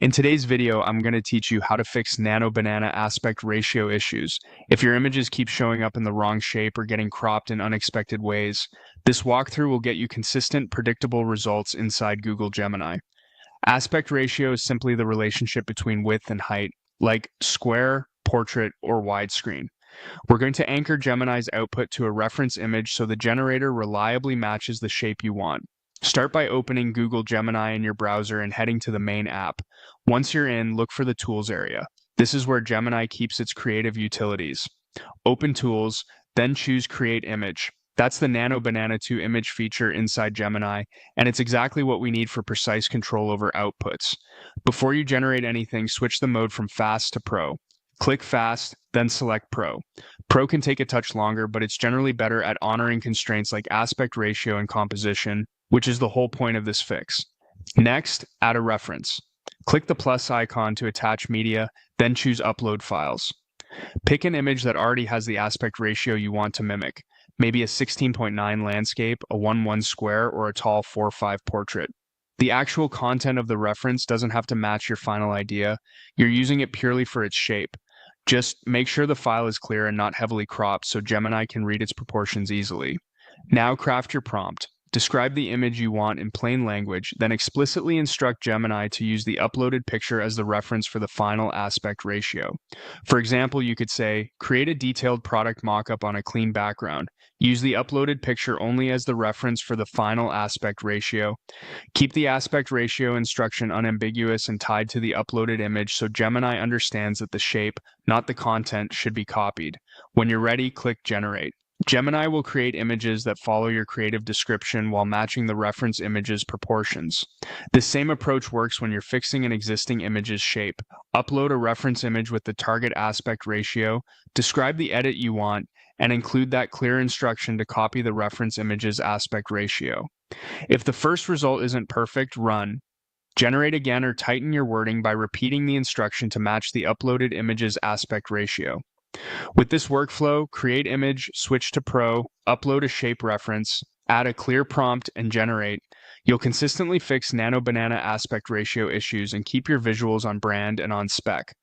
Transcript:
In today's video, I'm going to teach you how to fix nano banana aspect ratio issues. If your images keep showing up in the wrong shape or getting cropped in unexpected ways, this walkthrough will get you consistent, predictable results inside Google Gemini. Aspect ratio is simply the relationship between width and height, like square, portrait, or widescreen. We're going to anchor Gemini's output to a reference image so the generator reliably matches the shape you want. Start by opening Google Gemini in your browser and heading to the main app. Once you're in, look for the Tools area. This is where Gemini keeps its creative utilities. Open Tools, then choose Create Image. That's the Nano Banana 2 image feature inside Gemini, and it's exactly what we need for precise control over outputs. Before you generate anything, switch the mode from Fast to Pro. Click Fast, then select Pro. Pro can take a touch longer, but it's generally better at honoring constraints like aspect ratio and composition, which is the whole point of this fix. Next, add a reference. Click the plus icon to attach media, then choose Upload Files. Pick an image that already has the aspect ratio you want to mimic, maybe a 16:9 landscape, a 1:1 square, or a tall 4:5 portrait. The actual content of the reference doesn't have to match your final idea. You're using it purely for its shape. Just make sure the file is clear and not heavily cropped so Gemini can read its proportions easily. Now craft your prompt. Describe the image you want in plain language, then explicitly instruct Gemini to use the uploaded picture as the reference for the final aspect ratio. For example, you could say, create a detailed product mockup on a clean background. Use the uploaded picture only as the reference for the final aspect ratio. Keep the aspect ratio instruction unambiguous and tied to the uploaded image so Gemini understands that the shape, not the content, should be copied. When you're ready, click Generate. Gemini will create images that follow your creative description while matching the reference image's proportions. This same approach works when you're fixing an existing image's shape. Upload a reference image with the target aspect ratio, describe the edit you want, and include that clear instruction to copy the reference image's aspect ratio. If the first result isn't perfect, run. Generate again or tighten your wording by repeating the instruction to match the uploaded image's aspect ratio. With this workflow, create image, switch to Pro, upload a shape reference, add a clear prompt, and generate. You'll consistently fix nano banana aspect ratio issues and keep your visuals on brand and on spec.